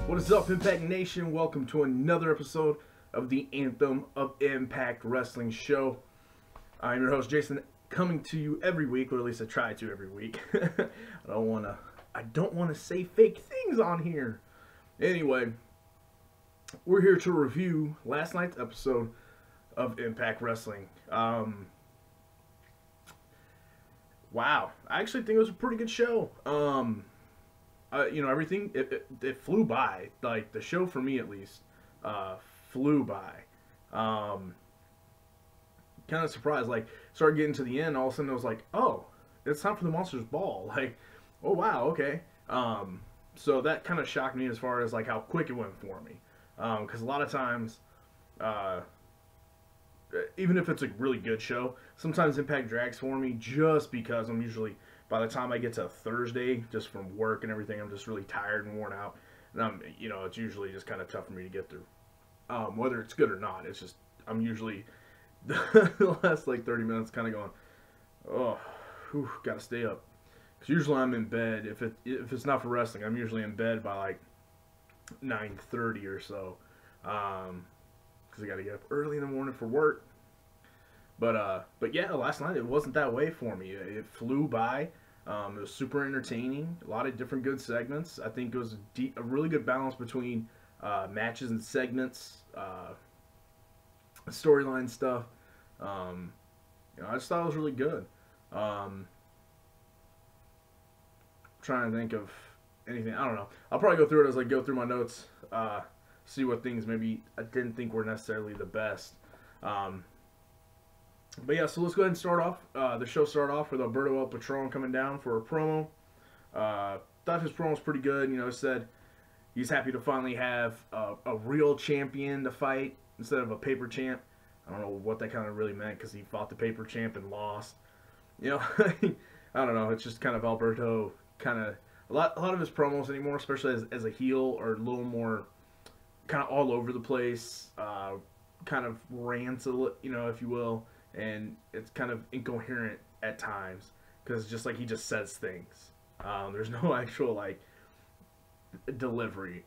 What is up, Impact Nation? Welcome to another episode of the Anthem of Impact Wrestling Show. I'm your host, Jason, coming to you every week, or at least I try to every week. I don't wanna say fake things on here. Anyway, we're here to review last night's episode of Impact Wrestling. Wow, I actually think it was a pretty good show. Everything, it flew by. Like, the show, for me at least, flew by. Kind of surprised. Like, started getting to the end, all of a sudden I was like, oh, it's time for the Monsters Ball. Like, oh, wow, okay. So that kind of shocked me as far as, like, how quick it went for me. Because a lot of times, even if it's a really good show, sometimes Impact drags for me just because I'm usually, by the time I get to Thursday, just from work and everything, I'm just really tired and worn out. And it's usually just kind of tough for me to get through. Whether it's good or not, it's just, I'm usually, the last like 30 minutes kind of going, oh, gotta stay up. Because usually I'm in bed, if it's not for wrestling, I'm usually in bed by like 9:30 or so. Because I gotta get up early in the morning for work. But yeah, last night it wasn't that way for me. It flew by. It was super entertaining. A lot of different good segments. I think it was a really good balance between matches and segments, storyline stuff. I just thought it was really good. Trying to think of anything. I don't know. I'll probably go through it as I go through my notes. See what things maybe I didn't think were necessarily the best. But yeah, so let's go ahead and start off. The show started off with Alberto El Patron coming down for a promo. Thought his promo was pretty good. Said he's happy to finally have a real champion to fight instead of a paper champ. I don't know what that kind of really meant because he fought the paper champ and lost. I don't know. It's just kind of Alberto kind of a lot of his promos anymore, especially as a heel, are a little more kind of all over the place. Kind of rants, if you will. And it's kind of incoherent at times because just like he just says things. There's no actual like delivery.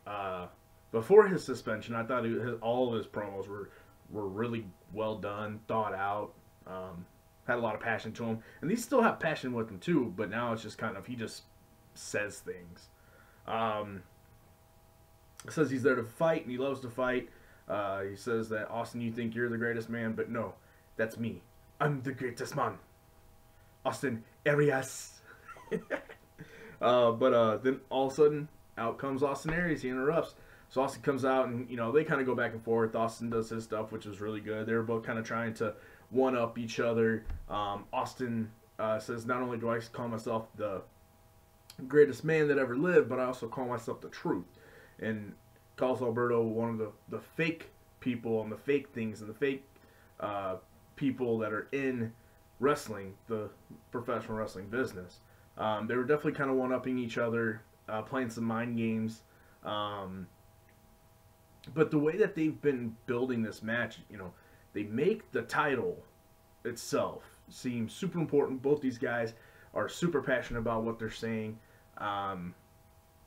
Before his suspension, I thought all of his promos were really well done, thought out. Had a lot of passion to him, and these still have passion with him too. But now it's just kind of he just says things. Says he's there to fight and he loves to fight. He says that, Austin, you think you're the greatest man, but no. That's me. I'm the greatest man. Austin Aries. But then all of a sudden, out comes Austin Aries. He interrupts. So Austin comes out and, they kind of go back and forth. Austin does his stuff, which was really good. They were both kind of trying to one-up each other. Austin says, not only do I call myself the greatest man that ever lived, but I also call myself the truth. And calls Alberto one of the fake people and the fake things and the fake people that are in wrestling, the professional wrestling business. They were definitely kind of one-upping each other, playing some mind games. But the way that they've been building this match, they make the title itself seem super important. Both these guys are super passionate about what they're saying.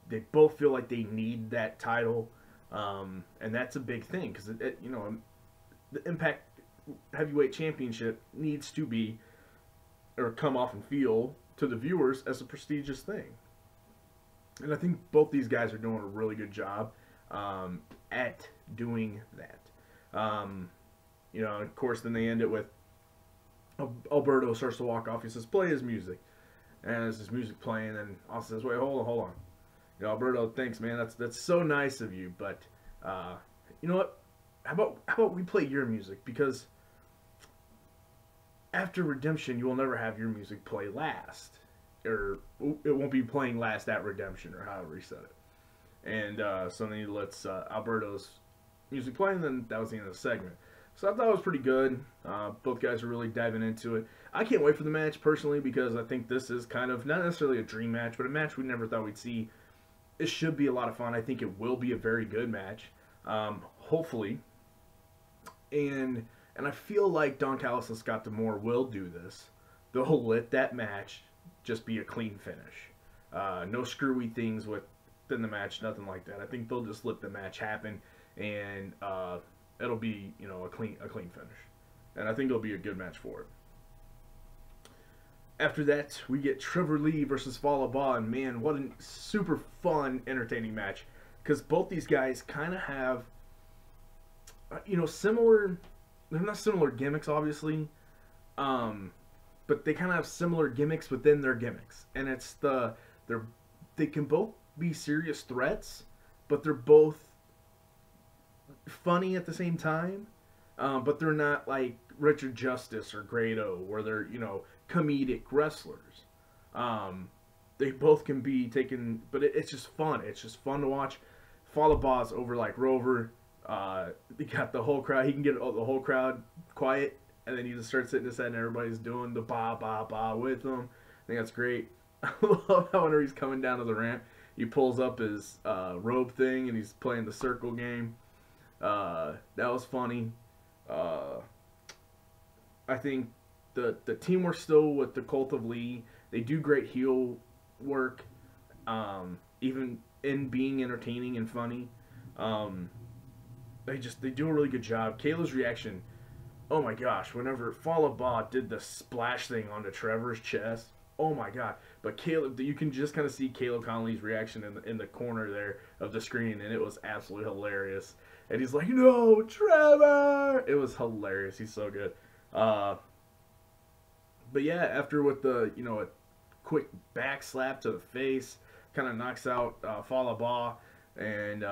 They both feel like they need that title. And that's a big thing because, the Impact Heavyweight Championship needs to be, or come off and feel to the viewers as a prestigious thing. And I think both these guys are doing a really good job at doing that. Of course, then they end it with Alberto starts to walk off. He says, play his music. And as his music playing, and Austin says, wait, hold on. Alberto, thanks, man. That's so nice of you. But, you know what? How about we play your music? Because after Redemption, you will never have your music play last. Or it won't be playing last at Redemption, or however he said it. And so then he lets Alberto's music play, and then that was the end of the segment. So I thought it was pretty good. Both guys are really diving into it. I can't wait for the match, personally, because I think this is kind of, not necessarily a dream match, but a match we never thought we'd see. It should be a lot of fun. I think it will be a very good match. Hopefully. And I feel like Don Callis and Scott D'Amore will do this. They'll let that match just be a clean finish. No screwy things with than the match, nothing like that. I think they'll just let the match happen, and it'll be, you know, a clean finish, and I think it'll be a good match for it. After that, we get Trevor Lee versus Fallah Bahh, and man, what a super fun, entertaining match, because both these guys kind of have, you know, similar. They're not similar gimmicks, obviously, but they kind of have similar gimmicks within their gimmicks, and it's they can both be serious threats, but they're both funny at the same time. But they're not like Richard Justice or Grado, where they're, you know, comedic wrestlers. They both can be taken, but it's just fun. It's just fun to watch. Fallah Bahh's over like Rover. He got the whole crowd. He can get the whole crowd quiet, and then he just starts hitting his head, and everybody's doing the ba ba ba with him. I think that's great. I love how whenever he's coming down to the ramp, he pulls up his robe thing, and he's playing the circle game. That was funny. I think the teamwork still with the Cult of Lee. They do great heel work, even in being entertaining and funny. They do a really good job. Kayla's reaction, oh my gosh, whenever Fallah Bahh did the splash thing onto Trevor's chest, oh my god. But Kayla, you can just kind of see Kayla Connolly's reaction in the corner there of the screen, and it was absolutely hilarious. And he's like, no, Trevor! It was hilarious. He's so good. But yeah, after with the, you know, a quick back slap to the face, kind of knocks out Fallah Bahh, and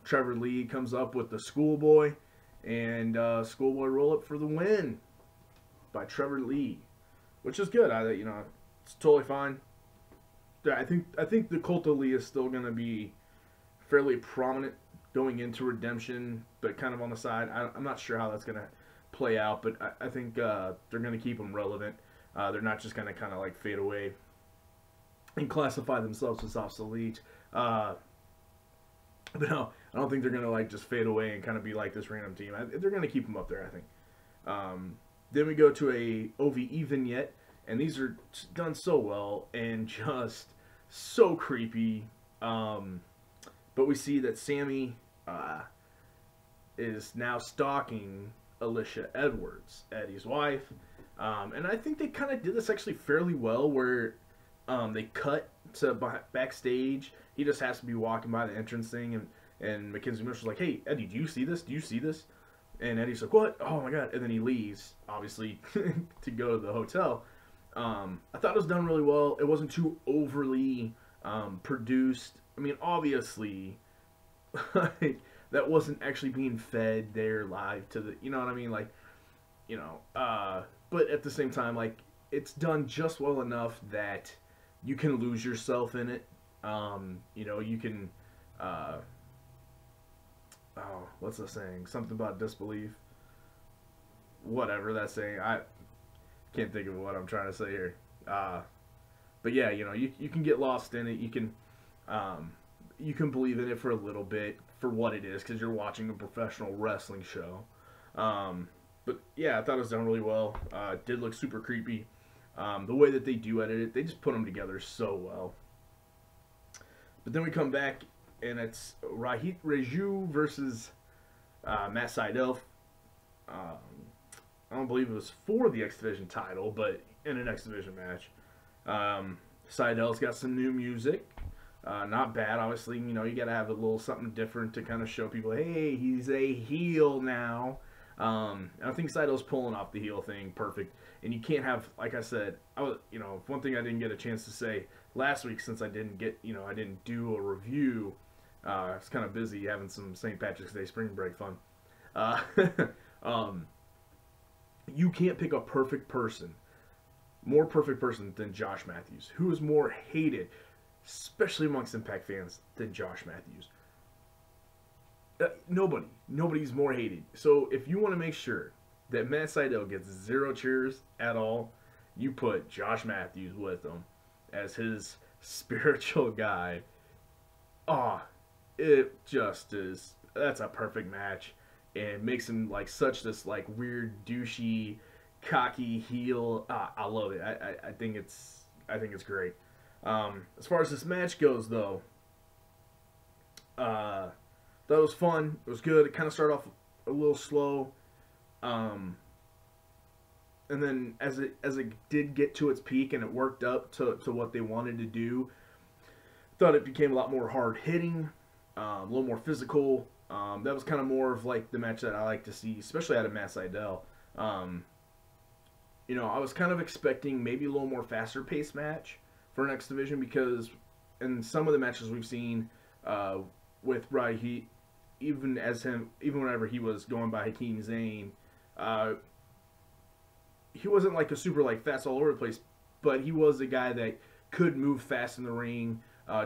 Trevor Lee comes up with the Schoolboy, and Schoolboy roll up for the win by Trevor Lee, which is good. You know, it's totally fine. Yeah, I think the Cult of Lee is still going to be fairly prominent going into Redemption, but kind of on the side. I'm not sure how that's going to play out, but I think they're going to keep them relevant. They're not just going to kind of like fade away and classify themselves as obsolete. But no, I don't think they're going to like just fade away and kind of be like this random team. They're going to keep them up there, I think. Then we go to a OVE vignette, and these are done so well and just so creepy. But we see that Sammy is now stalking Alicia Edwards, Eddie's wife. And I think they kind of did this actually fairly well, where they cut to backstage. He just has to be walking by the entrance thing, and Mackenzie Mitchell's like, hey, Eddie, do you see this? Do you see this? And Eddie's like, what? Oh my god. And then he leaves, obviously, to go to the hotel. I thought it was done really well. It wasn't too overly produced. I mean, obviously, like, that wasn't actually being fed there live to the, you know what I mean? Like, you know, but at the same time, like, it's done just well enough that you can lose yourself in it. You know, you can, oh, what's the saying? Something about disbelief. Whatever that's saying. I can't think of what I'm trying to say here. But yeah, you know, you can get lost in it. You can believe in it for a little bit for what it is, because you're watching a professional wrestling show. But yeah, I thought it was done really well. It did look super creepy. The way that they do edit it, they just put them together so well. But then we come back, and it's Rohit Raju versus Matt Sydal. I don't believe it was for the X Division title, but in an X Division match. Sydal's got some new music. Not bad, obviously. You know, you got to have a little something different to kind of show people, hey, he's a heel now. I think Sydal's pulling off the heel thing perfect. And you can't have, like I said, you know, one thing I didn't get a chance to say last week, since I didn't do a review. I was kind of busy having some St. Patrick's Day spring break fun. You can't pick a more perfect person than Josh Matthews, who is more hated, especially amongst Impact fans, than Josh Matthews. Nobody's more hated. So if you want to make sure that Matt Sydal gets 0 cheers at all, you put Josh Matthews with him as his spiritual guide. It just is. That's a perfect match, and makes him like such this like weird douchey, cocky heel. I love it. I think it's great. As far as this match goes, though, That was fun. It was good. It kind of started off a little slow, um, and then as it did get to its peak and it worked up to what they wanted to do, thought it became a lot more hard hitting, a little more physical. That was kind of more of like the match that I like to see, especially out of Matt Sydal. Um, I was kind of expecting maybe a little more faster paced match for Next Division because in some of the matches we've seen with Roddy Heat, even whenever he was going by Hakeem Zane, he wasn't like a super like fast all over the place, but he was a guy that could move fast in the ring,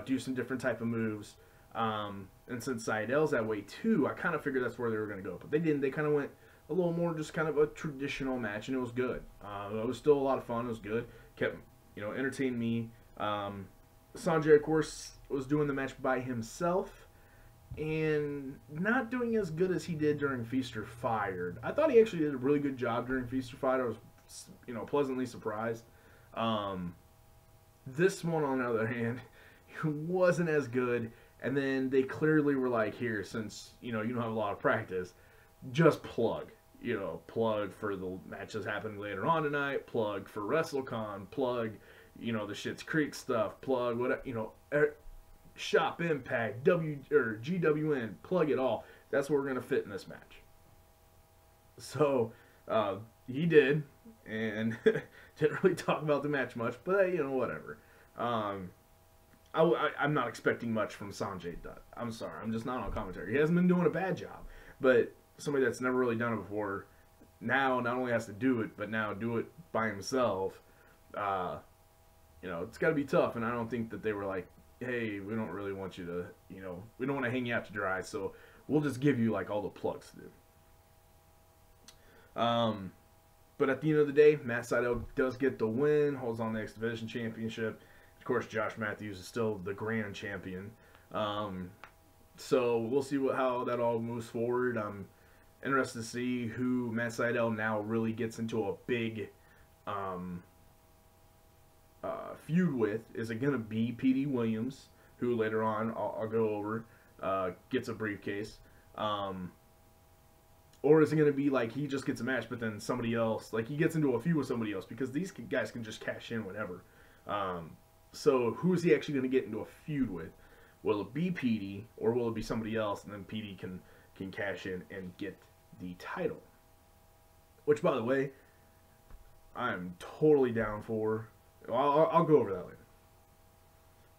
do some different type of moves. And since Sydal's that way too, I kind of figured that's where they were going to go, but they didn't. They kind of went a little more just kind of a traditional match, and it was good. It was still a lot of fun. It was good. Kept entertained me. Sanjay, of course, was doing the match by himself and not doing as good as he did during Feast or Fired. I thought he actually did a really good job during Feast or Fired. I was, pleasantly surprised. This one, on the other hand, wasn't as good. And then they clearly were like, here, since, you don't have a lot of practice, just plug. Plug for the matches happening later on tonight, plug for WrestleCon, plug, the Schitt's Creek stuff, plug whatever, Shop Impact, GWN, plug it all. That's what we're going to fit in this match. So, he did, and didn't really talk about the match much, but, whatever. I'm not expecting much from Sanjay Dutt. I'm sorry, I'm just not on commentary. He hasn't been doing a bad job, but somebody that's never really done it before now not only has to do it, but now do it by himself. It's got to be tough, and I don't think that they were like, hey, we don't really want you to, we don't want to hang you out to dry, so we'll just give you like all the plugs to do. But at the end of the day, Matt Sydal does get the win, holds on the X Division Championship. Of course, Josh Matthews is still the grand champion. So we'll see how that all moves forward. I'm interested to see who Matt Sydal now really gets into a big feud with. Is it going to be P.D. Williams, who later on I'll go over, gets a briefcase? Or is it going to be like he just gets a match, but then somebody else, like he gets into a feud with somebody else? Because these guys can just cash in whenever. So who is he actually going to get into a feud with? Will it be Petey, or will it be somebody else, and then Petey can cash in and get the title? Which, by the way, I'm totally down for. I'll go over that later.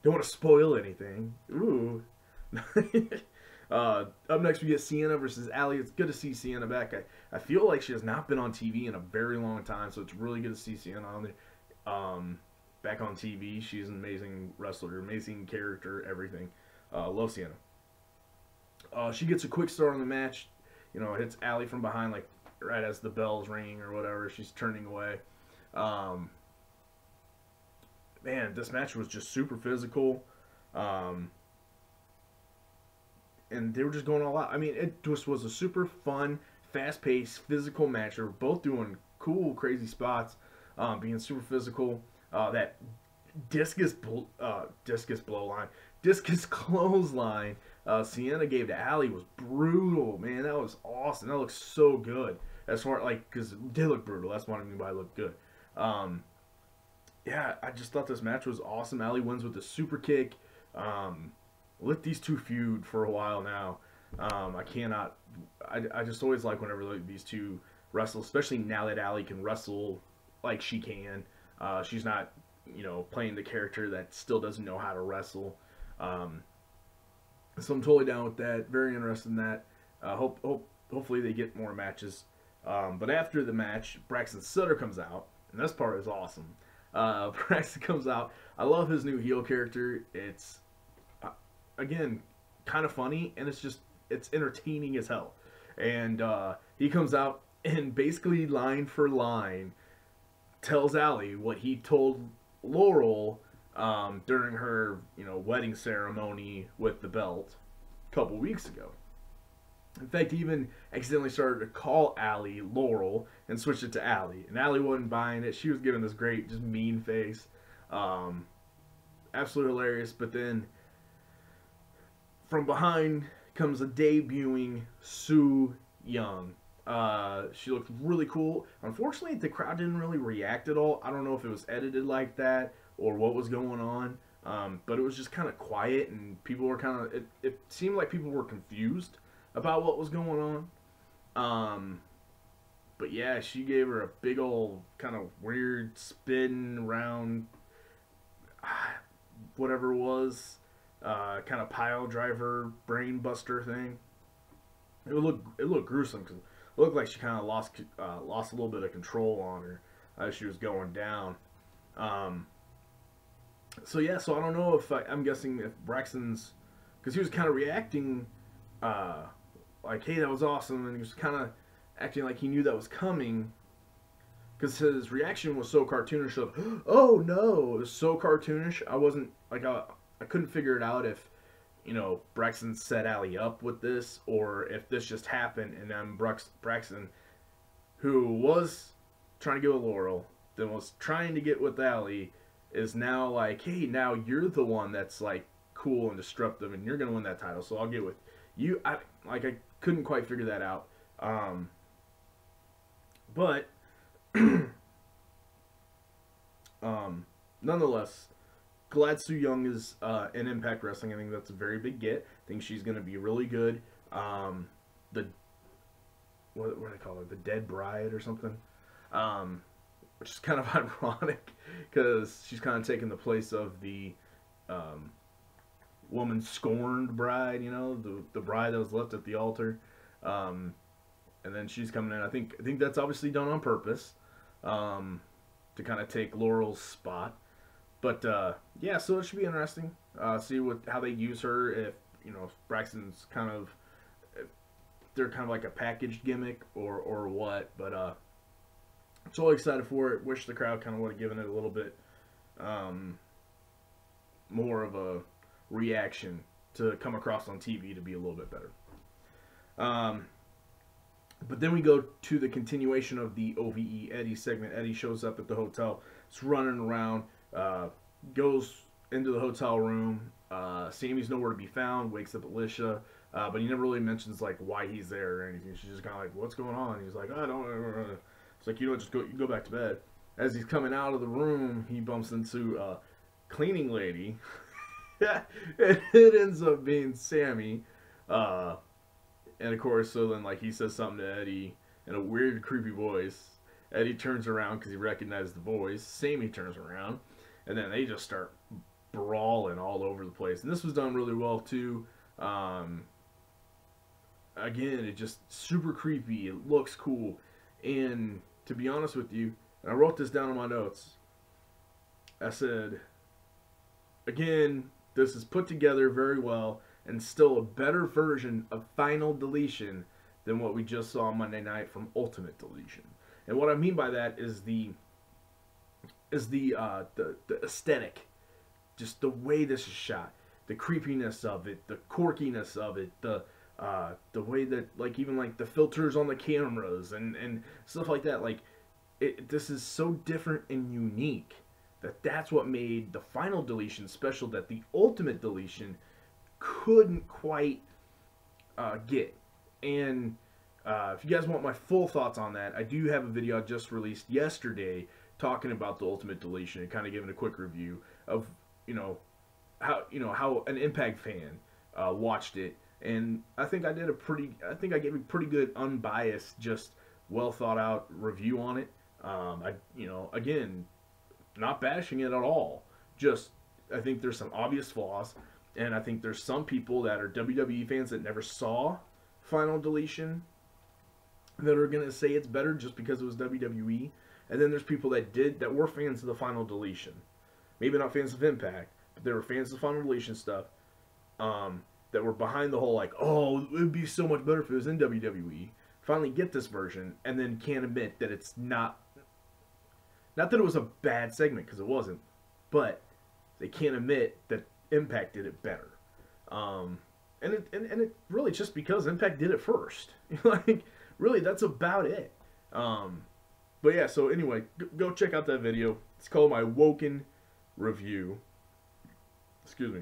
Don't want to spoil anything. Ooh. Up next we get Sienna versus Allie. It's good to see Sienna back. I feel like she has not been on TV in a very long time, so it's really good to see Sienna on there. Back on TV. She's an amazing wrestler, amazing character, everything. Love Sienna. She gets a quick start on the match. Hits Allie from behind, like right as the bell's ringing or whatever. She's turning away. Man, this match was just super physical. And they were just going all out. I mean, it just was a super fun, fast-paced, physical match. They were both doing cool, crazy spots, being super physical. That discus clothesline Sienna gave to Allie was brutal, man. That was awesome. That looks so good. As far because it did look brutal. That's what I mean by it looked good. Yeah, I just thought this match was awesome. Allie wins with the super kick. Let these two feud for a while now. I just always like whenever these two wrestle, especially now that Allie can wrestle like she can. She's not, playing the character that still doesn't know how to wrestle. So I'm totally down with that. Very interested in that. Hopefully they get more matches. But after the match, Braxton Sutter comes out, and this part is awesome. Braxton comes out. I love his new heel character. It's again kind of funny, and it's entertaining as hell. And he comes out and basically line for line tells Allie what he told Laurel during her wedding ceremony with the belt a couple weeks ago. In fact, he even accidentally started to call Allie Laurel and switched it to Allie. And Allie wasn't buying it. She was giving this great, just mean face. Absolutely hilarious. But then from behind comes a debuting Su Yung. She looked really cool. Unfortunately, the crowd didn't really react at all. I don't know if it was edited like that or what was going on. But it was just kind of quiet, and people were kind of, it seemed like people were confused about what was going on. But yeah, she gave her a big old kind of weird spin around, whatever it was, kind of pile driver brain buster thing. It looked gruesome because it looked like she kind of lost a little bit of control on her as she was going down. So yeah, so I don't know if I'm guessing if Braxton's, because he was kind of reacting, like, hey, that was awesome, and he was kind of acting like he knew that was coming, because his reaction was so cartoonish of, oh no, it was so cartoonish. I wasn't, like, I couldn't figure it out if, you know, Braxton set Allie up with this, or if this just happened, and then Braxton, who was trying to get with Laurel, then was trying to get with Allie, is now like, hey, now you're the one that's like cool and disruptive, and you're gonna win that title, so I'll get with you. I couldn't quite figure that out. But nonetheless, glad Su Yung is in Impact Wrestling. I think that's a very big get. I think she's gonna be really good. The what do they call her? The Dead Bride or something. Which is kind of ironic because she's kind of taking the place of the woman scorned bride, you know, the bride that was left at the altar, and then she's coming in. I think that's obviously done on purpose, to kind of take Laurel's spot. But yeah, so it should be interesting. See how they use her. If, you know, if Braxton's kind of, if they're kind of like a packaged gimmick or what. But so excited for it. Wish the crowd kind of would have given it a little bit more of a reaction to come across on TV to be a little bit better. But then we go to the continuation of the OVE Eddie segment. Eddie shows up at the hotel. It's running around. Goes into the hotel room. Sammy's nowhere to be found. Wakes up Alicia. But he never really mentions like why he's there or anything. She's just kind of like, what's going on? He's like, I don't. It's like, you know, just you go back to bed. As he's coming out of the room, he bumps into a cleaning lady. And it ends up being Sammy. And of course, so then like he says something to Eddie in a weird, creepy voice. Eddie turns around because he recognizes the voice. Sammy turns around, and then they just start brawling all over the place. And this was done really well too. Again, it just super creepy. It looks cool. And to be honest with you, and I wrote this down in my notes, I said, again, this is put together very well and still a better version of Final Deletion than what we just saw on Monday night from Ultimate Deletion. And what I mean by that is the aesthetic, just the way this is shot, the creepiness of it, the quirkiness of it, the way that, like, even like the filters on the cameras and stuff like that. Like, this is so different and unique that's what made the Final Deletion special that the Ultimate Deletion couldn't quite get. And if you guys want my full thoughts on that, I do have a video I just released yesterday talking about the Ultimate Deletion and kind of giving a quick review of, how an Impact fan watched it. And I think I gave a pretty good, unbiased, just well thought out review on it. Again, not bashing it at all. Just, I think there's some obvious flaws, and I think there's some people that are WWE fans that never saw Final Deletion that are gonna say it's better just because it was WWE. And then there's people that were fans of the Final Deletion, maybe not fans of Impact, but they were fans of the Final Deletion stuff. That were behind the whole, like, oh, it would be so much better if it was in WWE. Finally get this version, and then can't admit that it's not that it was a bad segment, because it wasn't, but they can't admit that Impact did it better. And it really just because Impact did it first. Like, really, that's about it. But yeah, so anyway, go check out that video. It's called my Woken Review. Excuse me.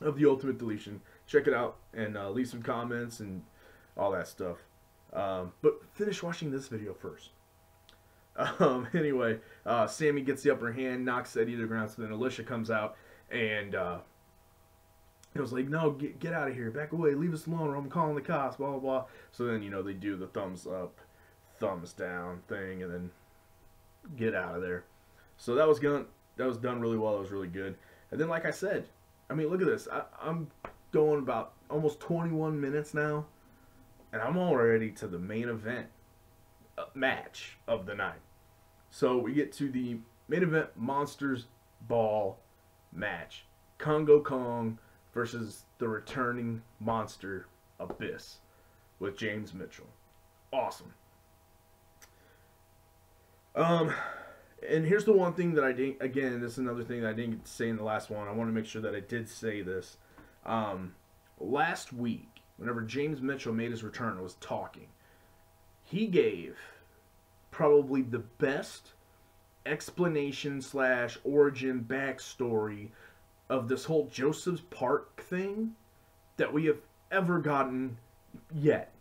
Of the Ultimate Deletion. check it out and leave some comments and all that stuff. But finish watching this video first. Anyway, Sammy gets the upper hand, knocks Eddie to the ground, so then Alicia comes out and it was like, no, get out of here, back away, leave us alone, or I'm calling the cops, blah, blah, blah. So then, you know, they do the thumbs up, thumbs down thing, and then get out of there. So that was done really well. That was really good. And then, like I said, I mean, look at this. I'm going about almost 21 minutes now, and I'm already to the main event match of the night. So we get to the main event Monsters Ball match. Congo Kong versus the returning monster Abyss with James Mitchell. Awesome. And here's the one thing that I didn't, again, this is another thing that I didn't get to say in the last one. I want to make sure that I did say this. Last week, whenever James Mitchell made his return and was talking, he gave probably the best explanation / origin backstory of this whole Joseph's Park thing that we have ever gotten yet.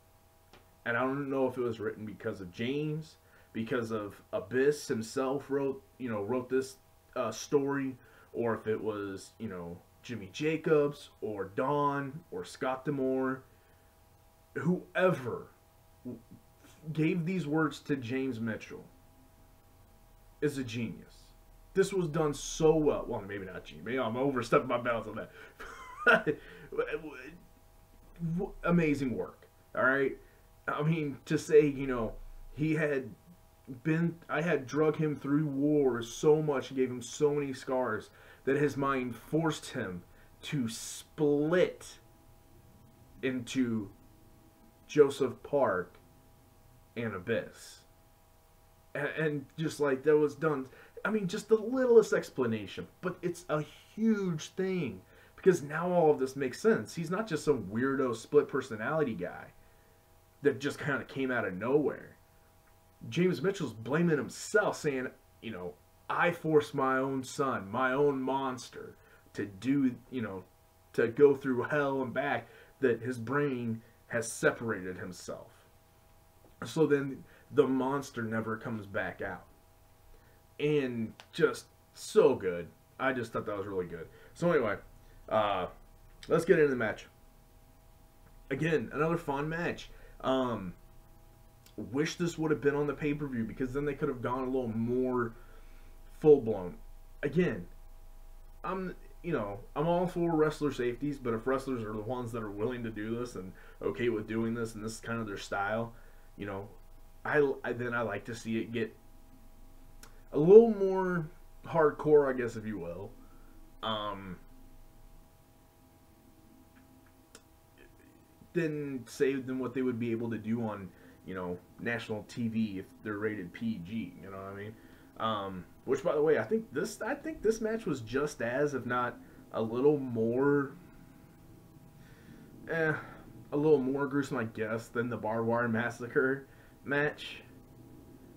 And I don't know if it was written because of James, because of Abyss himself wrote this story, or if it was, you know, Jimmy Jacobs or Don or Scott D'Amore, whoever gave these words to James Mitchell is a genius. This was done so well. Well, maybe not genius. Maybe I'm overstepping my bounds on that. Amazing work. All right. I mean, to say, you know, I had drug him through wars so much, gave him so many scars, that his mind forced him to split into Joseph Park and Abyss. And just like that was done, I mean, just the littlest explanation, but it's a huge thing, because now all of this makes sense. He's not just some weirdo split personality guy that just kind of came out of nowhere. James Mitchell's blaming himself, saying, you know, I forced my own son, my own monster, to do, you know, to go through hell and back, that his brain has separated himself. So then the monster never comes back out. And just so good. I just thought that was really good. So anyway, let's get into the match. Again, another fun match. Wish this would have been on the pay-per-view, because then they could have gone a little more full-blown. Again, I'm all for wrestler safeties, but if wrestlers are the ones that are willing to do this and okay with doing this, and this is kind of their style, you know, I like to see it get a little more hardcore, I guess, if you will. Than what they would be able to do on, you know, national TV if they're rated PG. You know what I mean? Which, by the way, I think this match was just as, if not a little more, a little more gruesome, I guess, than the Barbed Wire Massacre match.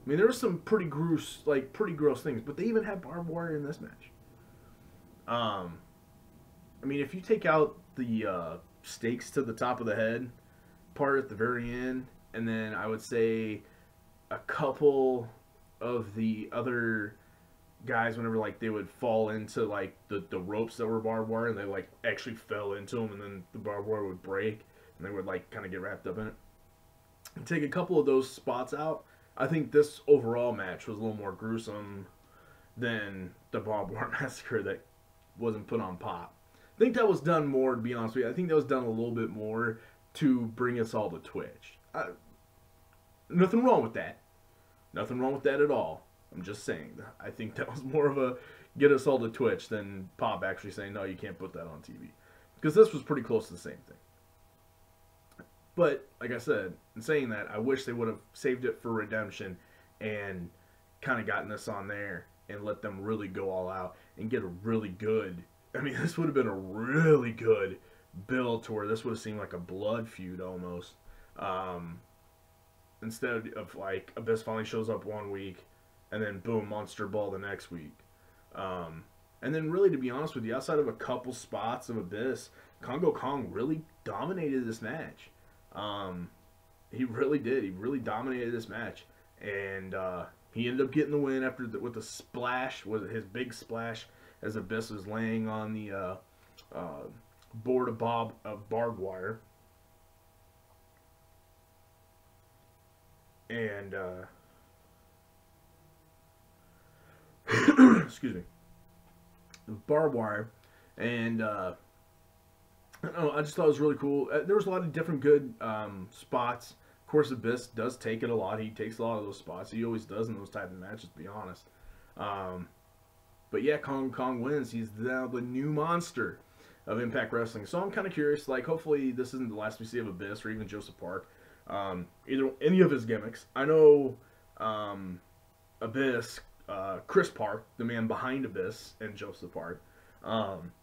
I mean, there was some pretty gross things, but they even had barbed wire in this match. I mean, if you take out the stakes to the top of the head part at the very end, and then I would say a couple of the other guys, whenever like they would fall into like the ropes that were barbed wire, and they like actually fell into them, and then the barbed wire would break, and they would like kind of get wrapped up in it. And take a couple of those spots out, I think this overall match was a little more gruesome than the Barbed Wire Massacre that wasn't put on Pop. I think that was done more, to be honest with you. I think that was done a little bit more to bring us all to Twitch. Nothing wrong with that. Nothing wrong with that at all. I'm just saying. I think that was more of a get us all to Twitch than Pop actually saying, no, you can't put that on TV. Because this was pretty close to the same thing. But, like I said, in saying that, I wish they would have saved it for Redemption and kind of gotten this on there and let them really go all out and get a really good... I mean, this would have been a really good build to where this would have seemed like a blood feud almost. Instead of, like, Abyss finally shows up one week and then, boom, Monster Ball the next week. And then really, to be honest with you, outside of a couple spots of Abyss, Congo Kong really dominated this match. Um, he really did. He really dominated this match, and he ended up getting the win after with the splash, was his big splash as Abyss was laying on the uh, board of barbed wire, and excuse me, barbed wire, and I don't know, I just thought it was really cool. There was a lot of different good spots. Of course, Abyss does take it a lot. He takes a lot of those spots. He always does in those type of matches, to be honest. Um, but yeah, Kong Kong wins. He's now the new monster of Impact Wrestling. So I'm kind of curious. Like, hopefully this isn't the last we see of Abyss or even Joseph Park. Either any of his gimmicks. I know Abyss, Chris Park, the man behind Abyss and Joseph Park. Um,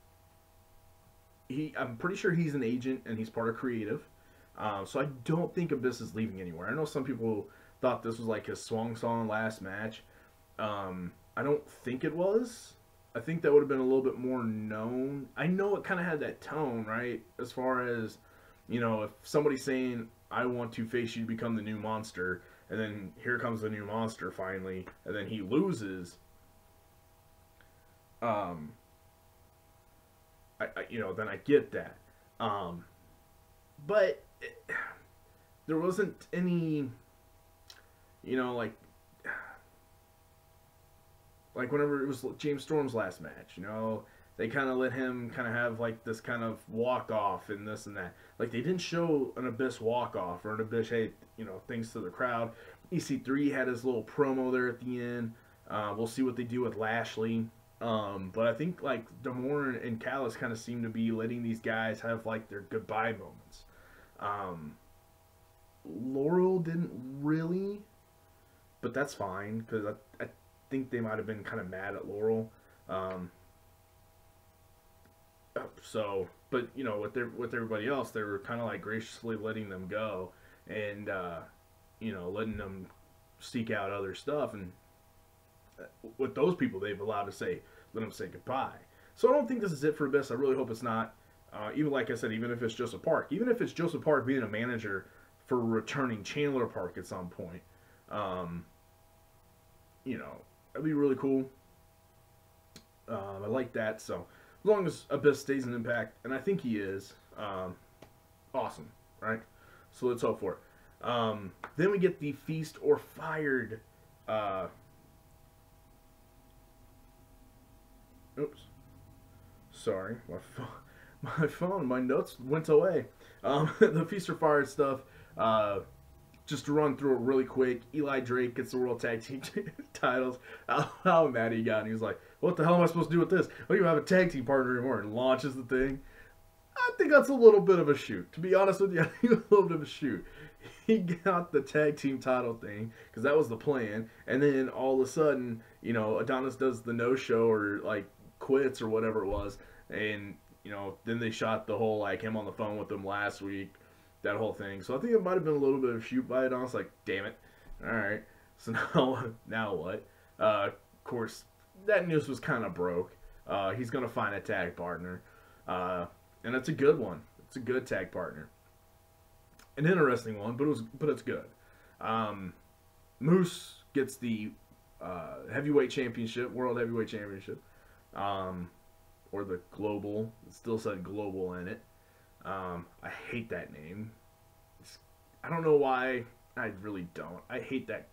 I'm pretty sure he's an agent and he's part of creative. So I don't think Abyss is leaving anywhere. I know some people thought this was like his swan song last match. I don't think it was. I think that would have been a little bit more known. I know it kind of had that tone, right? As far as, you know, if somebody's saying, I want to face you to become the new monster, and then here comes the new monster finally, and then he loses. Um, you know, then I get that. But there wasn't any, you know, like whenever it was James Storm's last match, you know, they kind of let him kind of have like this kind of walk off and this and that. Like they didn't show an Abyss walk off or an Abyss, hey, you know, thanks to the crowd. EC3 had his little promo there at the end. We'll see what they do with Lashley. But I think like D'Amore and Callis kind of seem to be letting these guys have like their goodbye moments. Laurel didn't really, but that's fine because I think they might have been kind of mad at Laurel. So, but you know, with everybody else, they were kind of like graciously letting them go, and you know, letting them seek out other stuff. And with those people, they've allowed to let them say goodbye. So I don't think this is it for Abyss. I really hope it's not. Even like I said, even if it's Joseph Park, even if it's Joseph Park being a manager for returning Chandler Park at some point, you know, that'd be really cool. I like that. So as long as Abyss stays in Impact, and I think he is, awesome, right? So let's hope for it. Then we get the Feast or Fired. Oops. Sorry, my notes went away. The Feast or Fired stuff. Just to run through it really quick, Eli Drake gets the World Tag Team titles. How mad he got. And he was like, what the hell am I supposed to do with this? I don't even have a tag team partner anymore. And launches the thing. I think that's a little bit of a shoot. To be honest with you, I think it's a little bit of a shoot. He got the tag team title thing, because that was the plan. And then all of a sudden, you know, Adonis does the no-show or, like, quits or whatever it was. And, you know, then they shot the whole, like, him on the phone with them last week. That whole thing. So I think it might have been a little bit of a shoot by Adonis. Like, damn it. Alright. So now what? Of course, that news was kind of broke. He's going to find a tag partner. And it's a good one. It's a good tag partner. An interesting one, but it's good. Moose gets the heavyweight championship, world heavyweight championship, or the global. It still said global in it. I hate that name. I don't know why. I really don't. I hate that.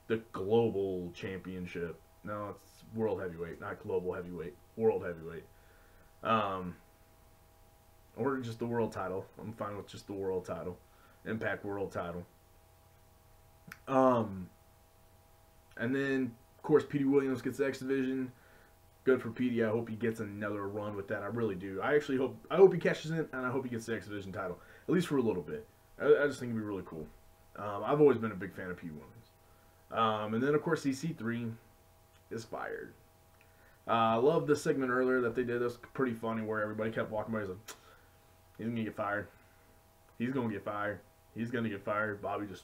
The global championship. No, it's world heavyweight, not global heavyweight. World heavyweight. Or just the world title. I'm fine with just the world title. Impact world title. And then, of course, Petey Williams gets the X Division. Good for Petey. I hope he gets another run with that. I really do. I hope he cashes in, and I hope he gets the X Division title. At least for a little bit. I just think it'd be really cool. I've always been a big fan of Petey Williams. And then, of course, EC3 is fired. I love the segment earlier that they did. It was pretty funny where everybody kept walking by. He's like, he's going to get fired. He's going to get fired. He's going to get fired. Bobby just...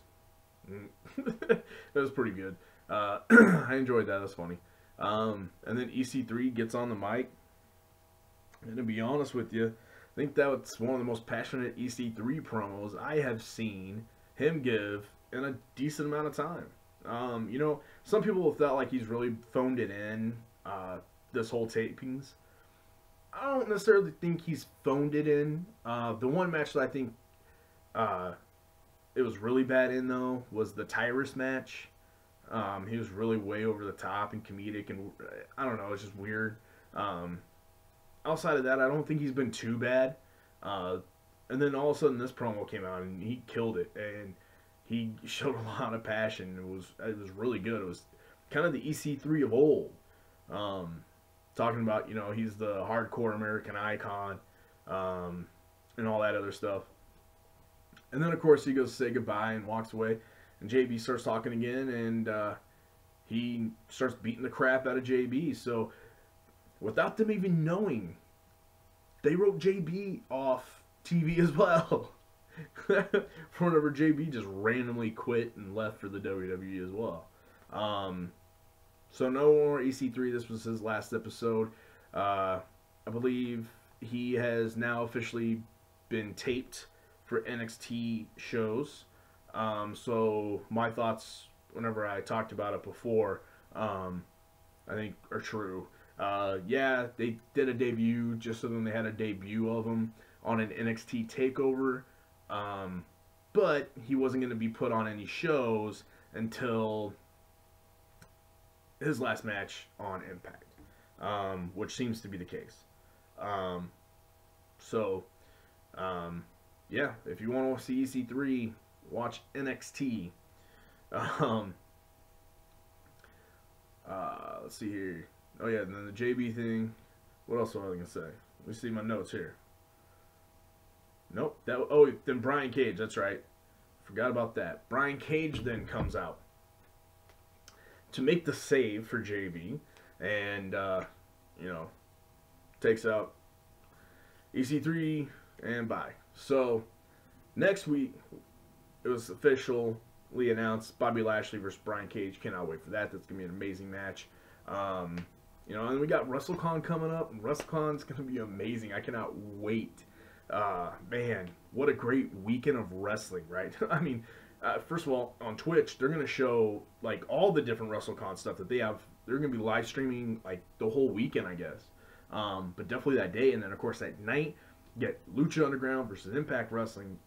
that was pretty good. I enjoyed that. That's funny. And then EC3 gets on the mic. And to be honest with you, I think that's one of the most passionate EC3 promos I have seen him give in a decent amount of time. You know, some people have felt like he's really phoned it in, this whole tapings. I don't necessarily think he's phoned it in. The one match that I think it was really bad in, though, was the Tyrus match. He was really way over the top and comedic, and I don't know, it's just weird. Outside of that, I don't think he's been too bad. And then all of a sudden, this promo came out, and he killed it, and he showed a lot of passion. It was really good. It was kind of the EC3 of old. Talking about, you know, he's the hardcore American icon, and all that other stuff. And then, of course, he goes to say goodbye and walks away. And JB starts talking again, and he starts beating the crap out of JB. So, without them even knowing, they wrote JB off TV as well. For whenever JB just randomly quit and left for the WWE as well. So no more EC3. This was his last episode. I believe he has now officially been taped for NXT shows. So my thoughts, whenever I talked about it before, I think are true. Yeah, they did a debut just so then they had a debut of him on an NXT takeover. But he wasn't going to be put on any shows until his last match on Impact, which seems to be the case. Yeah, if you want to see EC3, watch NXT. Let's see here. Oh yeah, and then the JB thing. What else was I gonna say? Let me see my notes here. Nope. Then Brian Cage. That's right. Forgot about that. Brian Cage then comes out to make the save for JB, and you know, takes out EC3 and bye. So next week it was officially announced: Bobby Lashley versus Brian Cage. Cannot wait for that. That's gonna be an amazing match. You know, and we got WrestleCon coming up, and WrestleCon's gonna be amazing. I cannot wait. Man, what a great weekend of wrestling, right? I mean, first of all, on Twitch, they're going to show, like, all the different WrestleCon stuff that they have. They're going to be live streaming, like, the whole weekend, I guess. But definitely that day, and then, of course, that night, you get Lucha Underground versus Impact Wrestling.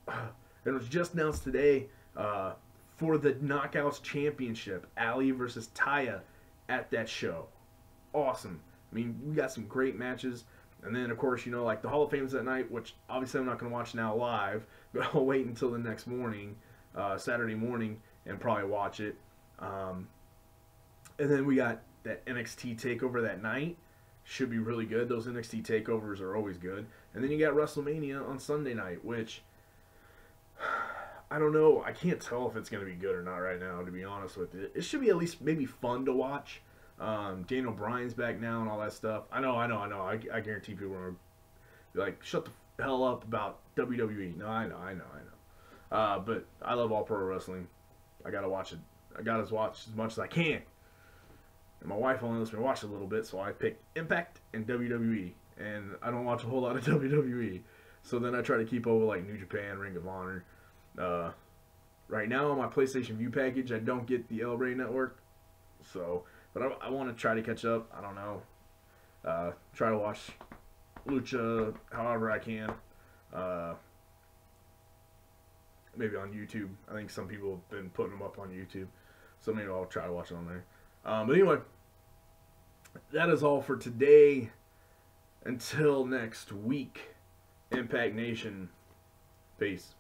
And it was just announced today, for the Knockouts Championship, Ali versus Taya at that show. Awesome. I mean, we got some great matches. And then, of course, you know, like the Hall of Fame's that night, which obviously I'm not going to watch now live, but I'll wait until the next morning, Saturday morning, and probably watch it. And then we got that NXT TakeOver that night. Should be really good. Those NXT TakeOvers are always good. And then you got WrestleMania on Sunday night, which, I don't know. I can't tell if it's going to be good or not right now, to be honest with you. It should be at least maybe fun to watch. Daniel Bryan's back now and all that stuff. I know. I guarantee people are be like, shut the hell up about WWE. No, I know. But I love all pro wrestling. I gotta watch it. I gotta watch as much as I can. And my wife only lets me watch a little bit, so I picked Impact and WWE. And I don't watch a whole lot of WWE. So then I try to keep over like New Japan, Ring of Honor. Right now on my PlayStation View package, I don't get the El Rey Network. So... But I want to try to catch up. I don't know. Try to watch Lucha however I can. Maybe on YouTube. I think some people have been putting them up on YouTube. So maybe I'll try to watch it on there. But anyway, that is all for today. Until next week, Impact Nation. Peace.